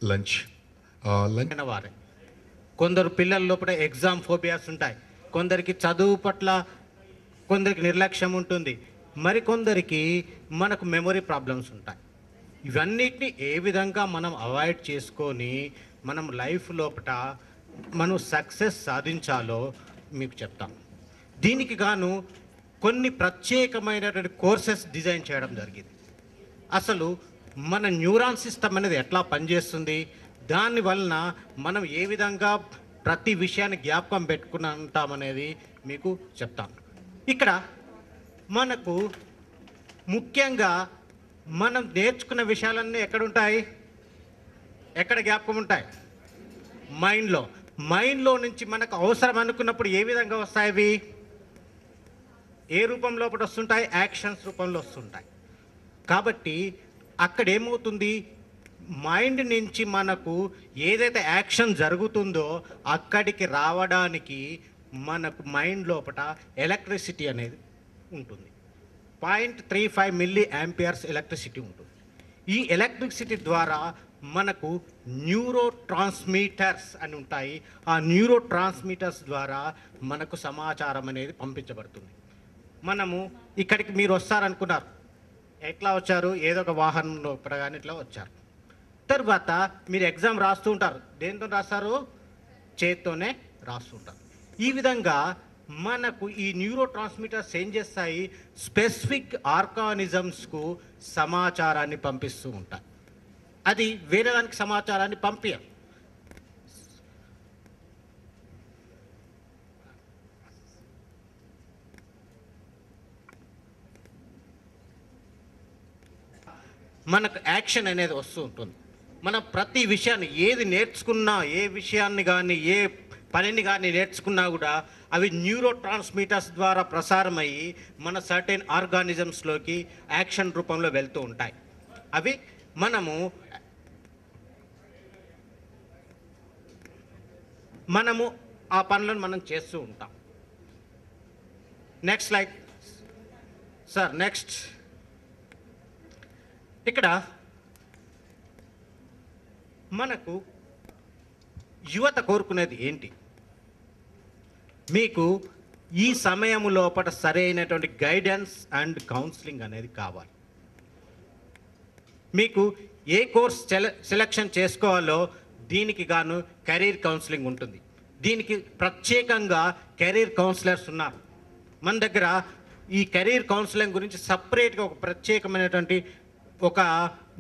Lunch lunch వారే కొందరు పిల్లల లోపల ఎగ్జామ్ ఫోబియాస్ ఉంటాయి, కొందరికి చదువు పట్ల కొందరికి నిర్లక్ష్యం ఉంటుంది, మరికొందరికి మనకు మెమొరీ ప్రాబ్లమ్స్ ఉంటాయి. ఇవన్నిటిని ఏ విధంగా మనం అవాయిడ్ చేసుకొని మనం లైఫ్ లోపల మనం సక్సెస్ సాధించాలో మీకు చెప్తాం. దీనికి గాను కొన్ని ప్రత్యేకమైనటువంటి కోర్సెస్ డిజైన్ చేయడం జరిగింది. అసలు మన న్యూరాన్ సిస్టమ్ అనేది ఎట్లా పనిచేస్తుంది, దానివలన మనం ఏ విధంగా ప్రతి విషయాన్ని జ్ఞాపకం పెట్టుకుని ఉంటామనేది మీకు చెప్తాను. ఇక్కడ మనకు ముఖ్యంగా మనం నేర్చుకున్న విషయాలన్నీ ఎక్కడుంటాయి, ఎక్కడ జ్ఞాపకం ఉంటాయి? మైండ్లో నుంచి మనకు అవసరం అనుకున్నప్పుడు ఏ విధంగా వస్తాయి అవి? ఏ రూపంలో వస్తుంటాయి? యాక్షన్స్ రూపంలో వస్తుంటాయి. కాబట్టి అక్కడ ఏమవుతుంది, మైండ్ నుంచి మనకు ఏదైతే యాక్షన్ జరుగుతుందో అక్కడికి రావడానికి మనకు మైండ్ లోపల ఎలక్ట్రిసిటీ అనేది ఉంటుంది. 0.35 మిల్లీ యాంపియర్స్ ఎలక్ట్రిసిటీ ఉంటుంది. ఈ ఎలక్ట్రిసిటీ ద్వారా మనకు న్యూరో ట్రాన్స్మిటర్స్ అని ఉంటాయి. ఆ న్యూరో ట్రాన్స్మిటర్స్ ద్వారా మనకు సమాచారం అనేది పంపించబడుతుంది. మనము ఇక్కడికి మీరు వస్తారనుకున్నారు, ఎట్లా వచ్చారు? ఏదో ఒక వాహనంలో కానీ ఇట్లా వచ్చారు. తర్వాత మీరు ఎగ్జామ్ రాస్తూ ఉంటారు. దేంతో రాస్తారు? చేత్తోనే రాస్తుంటారు. ఈ విధంగా మనకు ఈ న్యూరో ట్రాన్స్మిటర్స్ ఏం చేస్తాయి, స్పెసిఫిక్ ఆర్గానిజమ్స్కు సమాచారాన్ని పంపిస్తూ ఉంటాయి. అది వేరే దానికి సమాచారాన్ని పంపించదు. మనకు యాక్షన్ అనేది వస్తూ ఉంటుంది. మనం ప్రతి విషయాన్ని ఏది నేర్చుకున్నా, ఏ విషయాన్ని కానీ ఏ పనిని కానీ నేర్చుకున్నా కూడా అవి న్యూరో ట్రాన్స్మిటర్స్ ద్వారా ప్రసారమయ్యి మన సర్టెన్ ఆర్గానిజమ్స్లోకి యాక్షన్ రూపంలో వెళ్తూ ఉంటాయి. అవి మనము ఆ పనులను మనం చేస్తూ ఉంటాం. Next slide sir. నెక్స్ట్ ఇక్కడ మనకు యువత కోరుకునేది ఏంటి? మీకు ఈ సమయం లోపల సరైనటువంటి గైడెన్స్ అండ్ కౌన్సిలింగ్ అనేది కావాలి. మీకు ఏ కోర్స్ సెలెక్షన్ చేసుకోవాలో దీనికి గాను కెరీర్ కౌన్సిలింగ్ ఉంటుంది. దీనికి ప్రత్యేకంగా కెరీర్ కౌన్సిలర్స్ ఉన్నారు మన దగ్గర. ఈ కెరీర్ కౌన్సిలింగ్ గురించి సపరేట్గా ఒక ప్రత్యేకమైనటువంటి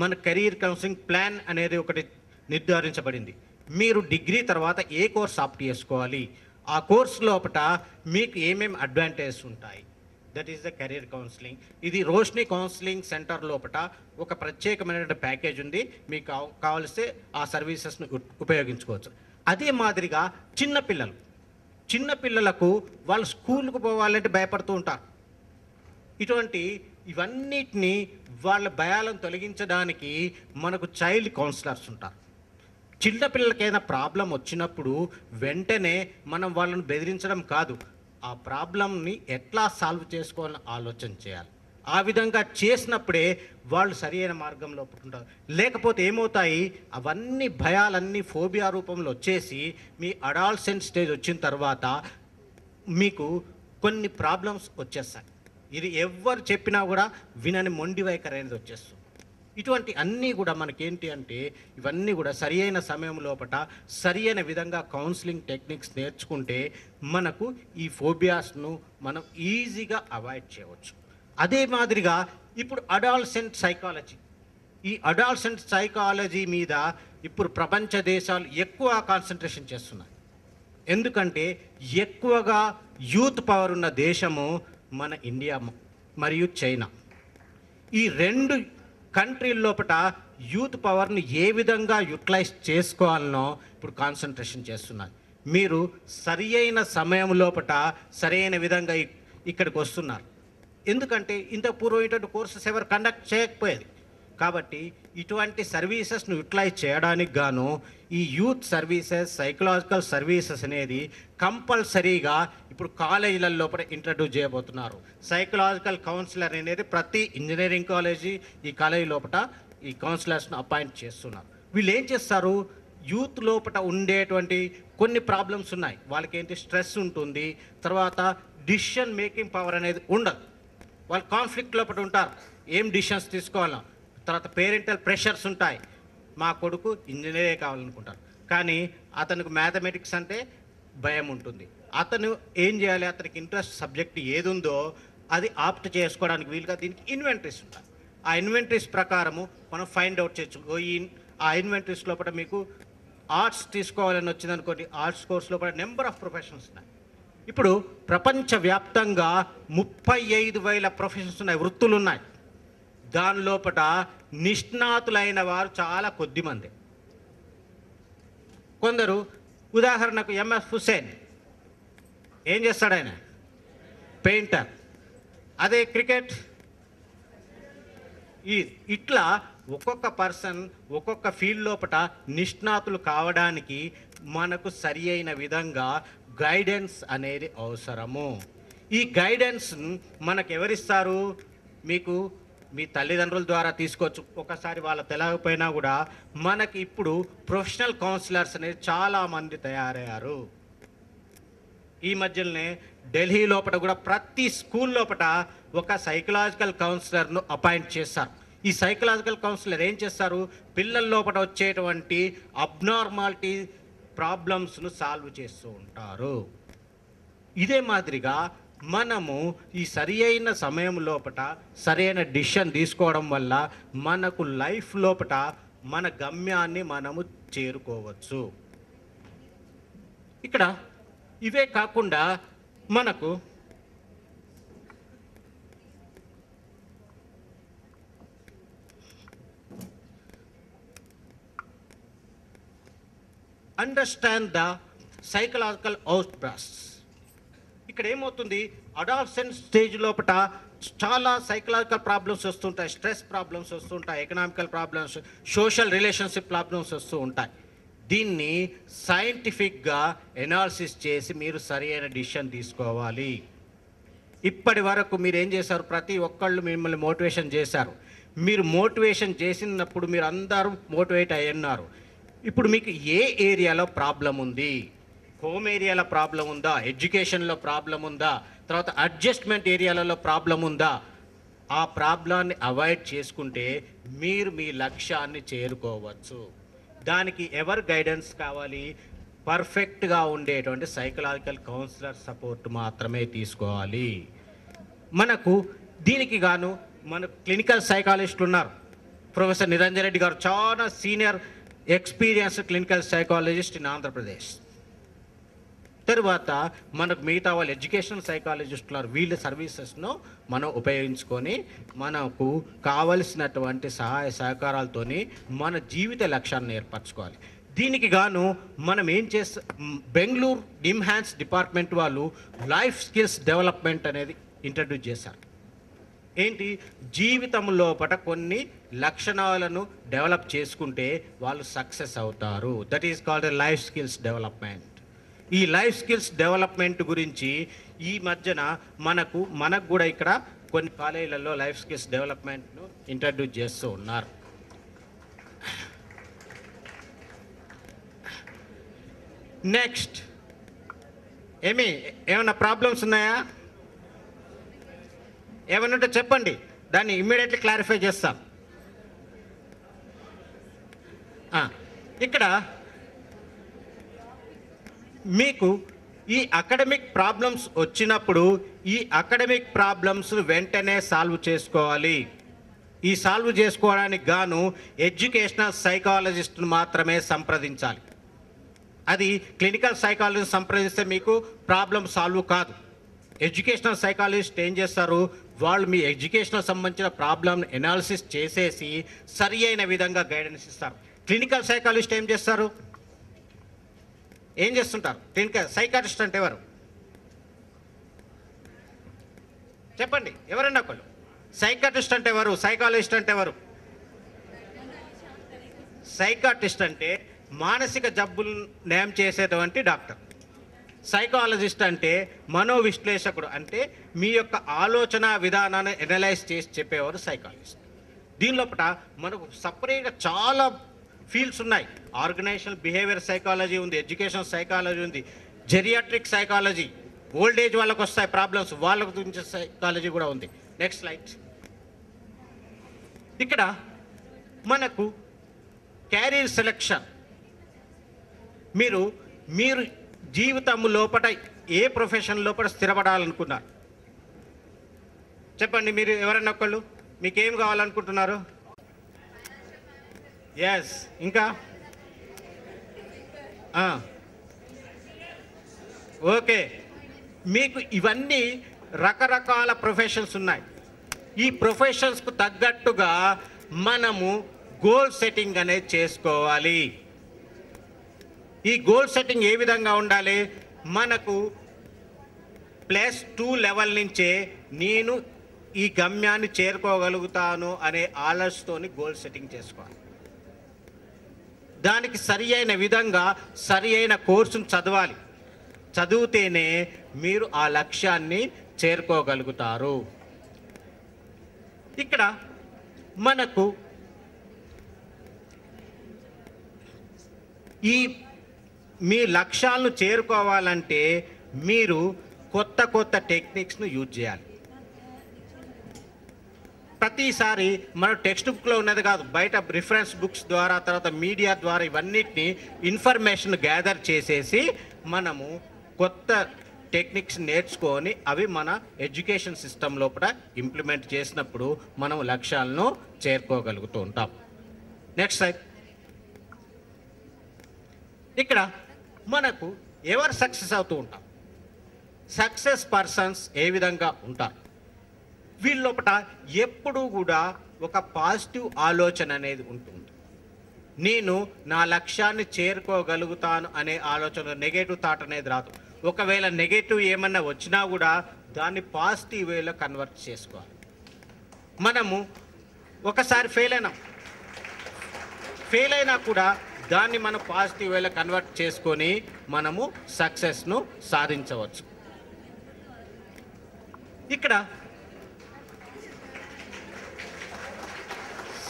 మన కెరీర్ కౌన్సిలింగ్ ప్లాన్ అనేది ఒకటి నిర్ధారించబడింది. మీరు డిగ్రీ తర్వాత ఏ కోర్స్ ఆప్ట్ చేసుకోవాలి, ఆ కోర్స్ లోపల మీకు ఏమేమి అడ్వాంటేజెస్ ఉంటాయి, that is the career counselling. ఇది రోష్ని కౌన్సిలింగ్ సెంటర్ లోపల ఒక ప్రత్యేకమైన ప్యాకేజ్ ఉంది. మీకు కావలిస్తే ఆ సర్వీసెస్ను ఉపయోగించుకోవచ్చు. అదే మాదిరిగా చిన్నపిల్లలకు వాళ్ళు స్కూల్కు పోవాలంటే భయపడుతూ ఉంటారు. ఇవన్నిటిని వాళ్ళ భయాలను తొలగించడానికి మనకు చైల్డ్ కౌన్సిలర్స్ ఉంటారు. చిన్నపిల్లలకి ఏదైనా ప్రాబ్లం వచ్చినప్పుడు వెంటనే మనం వాళ్ళని బెదిరించడం కాదు, ఆ ప్రాబ్లంని ఎట్లా సాల్వ్ చేసుకోవాలని ఆలోచన చేయాలి. ఆ విధంగా చేసినప్పుడే వాళ్ళు సరైన మార్గంలో ఉంటారు. లేకపోతే ఏమవుతాయి, అవన్నీ భయాలన్నీ ఫోబియా రూపంలో వచ్చేసి మీ అడాల్సెంట్ స్టేజ్ వచ్చిన తర్వాత మీకు కొన్ని ప్రాబ్లమ్స్ వచ్చేస్తాయి. ఇది ఎవరు చెప్పినా కూడా వినని మొండి వైఖరి అనేది వచ్చేస్తుంది. ఇటువంటి అన్నీ కూడా మనకేంటి అంటే ఇవన్నీ కూడా సరి అయిన సమయం లోపల సరి అయిన విధంగా కౌన్సిలింగ్ టెక్నిక్స్ నేర్చుకుంటే మనకు ఈ ఫోబియాస్ను మనం ఈజీగా అవాయిడ్ చేయవచ్చు. అదే మాదిరిగా ఇప్పుడు అడాల్సెంట్ సైకాలజీ, ఈ అడాల్సెంట్ సైకాలజీ మీద ఇప్పుడు ప్రపంచ దేశాలు ఎక్కువ కాన్సన్ట్రేషన్ చేస్తున్నాయి. ఎందుకంటే ఎక్కువగా యూత్ పవర్ ఉన్న దేశము మన ఇండియా మరియు చైనా. ఈ రెండు కంట్రీల లోపల యూత్ పవర్ని ఏ విధంగా యూటిలైజ్ చేసుకోవాలనో ఇప్పుడు కాన్సన్ట్రేషన్ చేస్తున్నారు. మీరు సరి అయిన సమయం లోపల సరైన విధంగా ఇక్కడికి వస్తున్నారు. ఎందుకంటే ఇంత పూర్వం ఇటువంటి కోర్సెస్ ఎవరు కండక్ట్ చేయకపోయేది. కాబట్టి ఇటువంటి సర్వీసెస్ను యూటిలైజ్ చేయడానికి గాను ఈ యూత్ సర్వీసెస్, సైకలాజికల్ సర్వీసెస్ అనేది కంపల్సరీగా ఇప్పుడు కాలేజీల లోపల ఇంట్రడ్యూస్ చేయబోతున్నారు. సైకలాజికల్ కౌన్సిలర్ అనేది ప్రతి ఇంజనీరింగ్ కాలేజీ ఈ కాలేజీ లోపల ఈ కౌన్సిలర్స్ను అపాయింట్ చేస్తున్నారు. వీళ్ళు ఏం చేస్తారు, యూత్ లోపల ఉండేటువంటి కొన్ని ప్రాబ్లమ్స్ ఉన్నాయి. వాళ్ళకి ఏంటి, స్ట్రెస్ ఉంటుంది, తర్వాత డిసిషన్ మేకింగ్ పవర్ అనేది ఉండదు. వాళ్ళు కాన్ఫ్లిక్ట్ లోపల ఉంటారు, ఏం డిసిషన్స్ తీసుకోవాలా. తర్వాత పేరెంటల్ ప్రెషర్స్ ఉంటాయి, మా కొడుకు ఇంజనీరే కావాలనుకుంటారు, కానీ అతనికి మ్యాథమెటిక్స్ అంటే భయం ఉంటుంది. అతను ఏం చేయాలి, అతనికి ఇంట్రెస్ట్ సబ్జెక్ట్ ఏది ఉందో అది ఆప్ట్ చేసుకోవడానికి వీలుగా దీనికి ఇన్వెంటరీస్ ఉంటాయి. ఆ ఇన్వెంటరీస్ ప్రకారము మనం ఫైండ్ అవుట్ చేయొచ్చు. ఆ ఇన్వెంటరీస్ లోపల మీకు ఆర్ట్స్ తీసుకోవాలని వచ్చిందనుకోండి, ఆర్ట్స్ కోర్స్ లోపల నెంబర్ ఆఫ్ ప్రొఫెషన్స్ ఉన్నాయి. ఇప్పుడు ప్రపంచవ్యాప్తంగా 35,000 ప్రొఫెషన్స్ ఉన్నాయి, వృత్తులు ఉన్నాయి. దాని లోపల నిష్ణాతులైన వారు చాలా కొద్ది మంది. కొందరు, ఉదాహరణకు ఎంఎస్ హుస్సేన్ ఏం చేస్తాడు, ఆయన పెయింటర్. అదే క్రికెట్, ఇట్లా ఒక్కొక్క పర్సన్ ఒక్కొక్క ఫీల్డ్ లోపల నిష్ణాతులు కావడానికి మనకు సరి అయిన విధంగా గైడెన్స్ అనేది అవసరము. ఈ గైడెన్స్ మనకు ఎవరిస్తారు, మీకు మీ తల్లిదండ్రుల ద్వారా తీసుకోవచ్చు. ఒకసారి వాళ్ళ తెలియకపోయినా కూడా మనకి ఇప్పుడు ప్రొఫెషనల్ కౌన్సిలర్స్ అనేది చాలామంది తయారయ్యారు. ఈ మధ్యలోనే ఢిల్లీ లోపల కూడా ప్రతి స్కూల్ లోపల ఒక సైకలాజికల్ కౌన్సిలర్ను అపాయింట్ చేస్తారు. ఈ సైకలాజికల్ కౌన్సిలర్ ఏం చేస్తారు, పిల్లల లోపల వచ్చేటువంటి అబ్నార్మాలిటీ ప్రాబ్లమ్స్ను సాల్వ్ చేస్తూ ఉంటారు. ఇదే మాదిరిగా మనము ఈ సరి అయిన సమయం లోపల సరైన డిసిషన్ తీసుకోవడం వల్ల మనకు లైఫ్ లోపల మన గమ్యాన్ని మనము చేరుకోవచ్చు. ఇక్కడ ఇవే కాకుండా మనకు అండర్స్టాండ్ ద సైకలాజికల్ అవుట్బ్రాస్ట్. ఇక్కడ ఏమవుతుంది, అడాల్సెంట్ స్టేజ్ లోపల చాలా సైకలాజికల్ ప్రాబ్లమ్స్ వస్తుంటాయి, స్ట్రెస్ ప్రాబ్లమ్స్ వస్తుంటాయి, economical problems, social relationship problems వస్తూ ఉంటాయి. దీన్ని సైంటిఫిక్గా ఎనాలిసిస్ చేసి మీరు సరి అయిన డిసిషన్ తీసుకోవాలి. ఇప్పటి వరకు మీరు ఏం చేశారు, ప్రతి ఒక్కళ్ళు మిమ్మల్ని మోటివేషన్ చేశారు. మీరు మోటివేషన్ చేసినప్పుడు మీరు అందరూ మోటివేట్ అయ్యున్నారు. ఇప్పుడు మీకు ఏ ఏరియాలో ప్రాబ్లం ఉంది, హోమ్ ఏరియాలో ప్రాబ్లం ఉందా, ఎడ్యుకేషన్లో ప్రాబ్లం ఉందా, తర్వాత అడ్జస్ట్మెంట్ ఏరియాలలో ప్రాబ్లం ఉందా, ఆ ప్రాబ్లాన్ని అవాయిడ్ చేసుకుంటే మీరు మీ లక్ష్యాన్ని చేరుకోవచ్చు. దానికి ఎవరు గైడెన్స్ కావాలి, పర్ఫెక్ట్గా ఉండేటువంటి సైకలాజికల్ కౌన్సిలర్ సపోర్ట్ మాత్రమే తీసుకోవాలి. మనకు దీనికి గాను మనకు క్లినికల్ సైకాలజిస్టులు ఉన్నారు. ప్రొఫెసర్ నిరంజన్ రెడ్డి గారు చాలా senior experienced clinical psychologist in Andhra Pradesh. తర్వాత మనకు మిగతా వాళ్ళు ఎడ్యుకేషనల్ సైకాలజిస్టులు, వీళ్ళ సర్వీసెస్ను మనం ఉపయోగించుకొని మనకు కావలసినటువంటి సహాయ సహకారాలతోని మన జీవిత లక్ష్యాన్ని ఏర్పరచుకోవాలి. దీనికి గాను మనం ఏం బెంగళూరు నిమ్హాన్స్ డిపార్ట్మెంట్ వాళ్ళు లైఫ్ స్కిల్స్ డెవలప్మెంట్ అనేది ఇంట్రడ్యూస్ చేశారు. ఏంటి, జీవితం లోపల కొన్ని లక్షణాలను డెవలప్ చేసుకుంటే వాళ్ళు సక్సెస్ అవుతారు. That is called life skills development. ఈ లైఫ్ స్కిల్స్ డెవలప్మెంట్ గురించి ఈ మధ్యన మనకు కూడా ఇక్కడ కొన్ని కాలేజీలలో లైఫ్ స్కిల్స్ డెవలప్మెంట్ను ఇంట్రడ్యూస్ చేస్తూ ఉన్నారు. నెక్స్ట్ ఏమన్నా ప్రాబ్లమ్స్ ఉన్నాయా, ఏమన్నా ఉంటే చెప్పండి, దాన్ని ఇమ్మీడియట్లీ క్లారిఫై చేస్తాం. ఇక్కడ మీకు ఈ అకాడమిక్ ప్రాబ్లమ్స్ వచ్చినప్పుడు ఈ అకాడమిక్ ప్రాబ్లమ్స్ వెంటనే సాల్వ్ చేసుకోవాలి. ఈ సాల్వ్ చేసుకోవడానికి గాను ఎడ్యుకేషనల్ సైకాలజిస్ట్ను మాత్రమే సంప్రదించాలి. అది క్లినికల్ సైకాలజిస్ట్ సంప్రదిస్తే మీకు ప్రాబ్లం సాల్వ్ కాదు. ఎడ్యుకేషనల్ సైకాలజిస్ట్ ఏం చేస్తారు, వాళ్ళు మీ ఎడ్యుకేషనల్ సంబంధించిన ప్రాబ్లమ్ ఎనాలిసిస్ చేసేసి సరి అయిన విధంగా గైడెన్స్ ఇస్తారు. క్లినికల్ సైకాలజిస్ట్ ఏం చేస్తారు, ఏం చేస్తుంటారు, క్లినికల్ సైకాట్రిస్ట్ అంటే ఎవరు చెప్పండి, ఎవరన్నా ఒకళ్ళు. సైకాట్రిస్ట్ అంటే ఎవరు, సైకాలజిస్ట్ అంటే ఎవరు? సైకాట్రిస్ట్ అంటే మానసిక జబ్బులు నయం చేసేటువంటి డాక్టర్. సైకాలజిస్ట్ అంటే మనోవిశ్లేషకుడు, అంటే మీ యొక్క ఆలోచన విధానాన్ని ఎనలైజ్ చేసి చెప్పేవారు సైకాలజిస్ట్. దీనిలోపట మనకు సపరేట్గా చాలా ఫీల్డ్స్ ఉన్నాయి. ఆర్గనైజేషనల్ బిహేవియర్ సైకాలజీ ఉంది, ఎడ్యుకేషన్ సైకాలజీ ఉంది, జెరియాట్రిక్ సైకాలజీ, ఓల్డ్ ఏజ్ వాళ్ళకు వస్తాయి ప్రాబ్లమ్స్, వాళ్ళ గురించి సైకాలజీ కూడా ఉంది. Next slide. ఇక్కడ మనకు క్యారియర్ సెలెక్షన్, మీరు జీవితం లోపల ఏ ప్రొఫెషన్ లోపల స్థిరపడాలనుకున్నారు చెప్పండి. మీరు ఎవరన్నా ఒకళ్ళు మీకేం కావాలనుకుంటున్నారు? ఎస్, ఇంకా ఓకే. మీకు ఇవన్నీ రకరకాల ప్రొఫెషన్స్ ఉన్నాయి. ఈ ప్రొఫెషన్స్కు తగ్గట్టుగా మనము గోల్ సెట్టింగ్ అనేది చేసుకోవాలి. ఈ గోల్ సెట్టింగ్ ఏ విధంగా ఉండాలి? మనకు +2 లెవెల్ నుంచే నేను ఈ గమ్యాన్ని చేరుకోగలుగుతాను అనే ఆలోచనతోని గోల్ సెట్టింగ్ చేసుకోవాలి. దానికి సరి అయిన విధంగా సరి అయిన కోర్సును చదవాలి. చదివితేనే మీరు ఆ లక్ష్యాన్ని చేరుకోగలుగుతారు. ఇక్కడ మనకు మీ లక్ష్యాలను చేరుకోవాలంటే మీరు కొత్త టెక్నిక్స్ను యూజ్ చేయాలి. ప్రతిసారి మన టెక్స్ట్ బుక్లో ఉన్నది కాదు, బయట రిఫరెన్స్ బుక్స్ ద్వారా, తర్వాత మీడియా ద్వారా ఇవన్నిటిని ఇన్ఫర్మేషన్ గ్యాదర్ చేసేసి మనము కొత్త టెక్నిక్స్ నేర్చుకొని అవి మన ఎడ్యుకేషన్ సిస్టమ్ లోపల ఇంప్లిమెంట్ చేసినప్పుడు మనం లక్ష్యాలను చేరుకోగలుగుతూ ఉంటాం. Next slide. ఇక్కడ మనకు ఎవరు సక్సెస్ అవుతూ ఉంటాం, సక్సెస్ పర్సన్స్ ఏ విధంగా ఉంటారు? వీళ్ళొపట ఎప్పుడూ కూడా ఒక పాజిటివ్ ఆలోచన అనేది ఉంటుంది. నేను నా లక్ష్యాన్ని చేరుకోగలుగుతాను అనే ఆలోచన, నెగటివ్ థాట్ అనేది రాదు. ఒకవేళ నెగటివ్ ఏమన్నా వచ్చినా కూడా దాన్ని పాజిటివ్ వేలో కన్వర్ట్ చేసుకోవాలి. మనము ఒకసారి ఫెయిల్ అయినా కూడా దాన్ని మనం పాజిటివ్ వేలో కన్వర్ట్ చేసుకొని మనము సక్సెస్ను సాధించవచ్చు. ఇక్కడ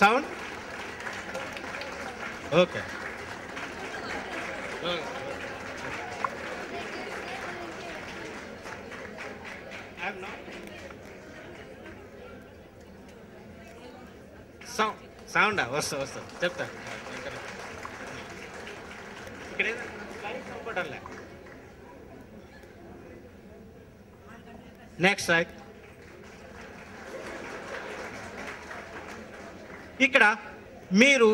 సౌండ్ ఓకే. సౌండా వస్తా చెప్తా. ఇక్కడ నెక్స్ట్ రైట్. ఇక్కడ మీరు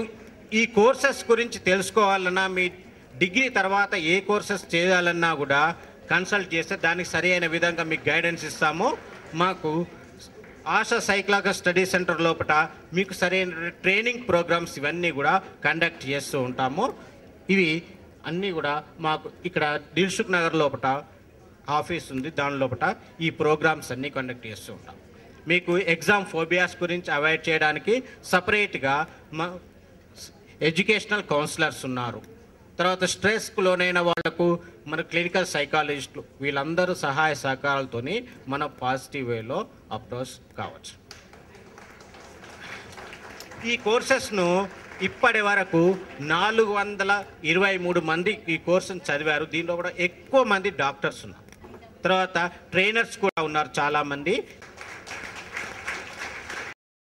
ఈ కోర్సెస్ గురించి తెలుసుకోవాలన్నా, మీ డిగ్రీ తర్వాత ఏ కోర్సెస్ చేయాలన్నా కూడా కన్సల్ట్ చేస్తే దానికి సరి అయిన విధంగా మీకు గైడెన్స్ ఇస్తాము. మాకు ఆశా సైకలాజికల్ స్టడీ సెంటర్ లోపల మీకు సరైన ట్రైనింగ్ ప్రోగ్రామ్స్ ఇవన్నీ కూడా కండక్ట్ చేస్తూ ఉంటాము. ఇవి అన్నీ కూడా మాకు ఇక్కడ దిల్సుఖ్ నగర్ లోపల ఆఫీస్ ఉంది, దాని లోపల ఈ ప్రోగ్రామ్స్ అన్నీ కండక్ట్ చేస్తూ ఉంటాం. మీకు ఎగ్జామ్ ఫోబియాస్ గురించి అవాయిడ్ చేయడానికి సపరేట్గా మా ఎడ్యుకేషనల్ కౌన్సిలర్స్ ఉన్నారు. తర్వాత స్ట్రెస్కు లోనైన వాళ్లకు మన క్లినికల్ సైకాలజిస్టులు, వీళ్ళందరూ సహాయ సహకారాలతో మన పాజిటివ్ వేలో అప్రోచ్ కావచ్చు. ఈ కోర్సెస్ను ఇప్పటి వరకు 423 మంది ఈ కోర్సును చదివారు. దీనిలో కూడా ఎక్కువ మంది డాక్టర్స్ ఉన్నారు, తర్వాత ట్రైనర్స్ కూడా ఉన్నారు చాలామంది.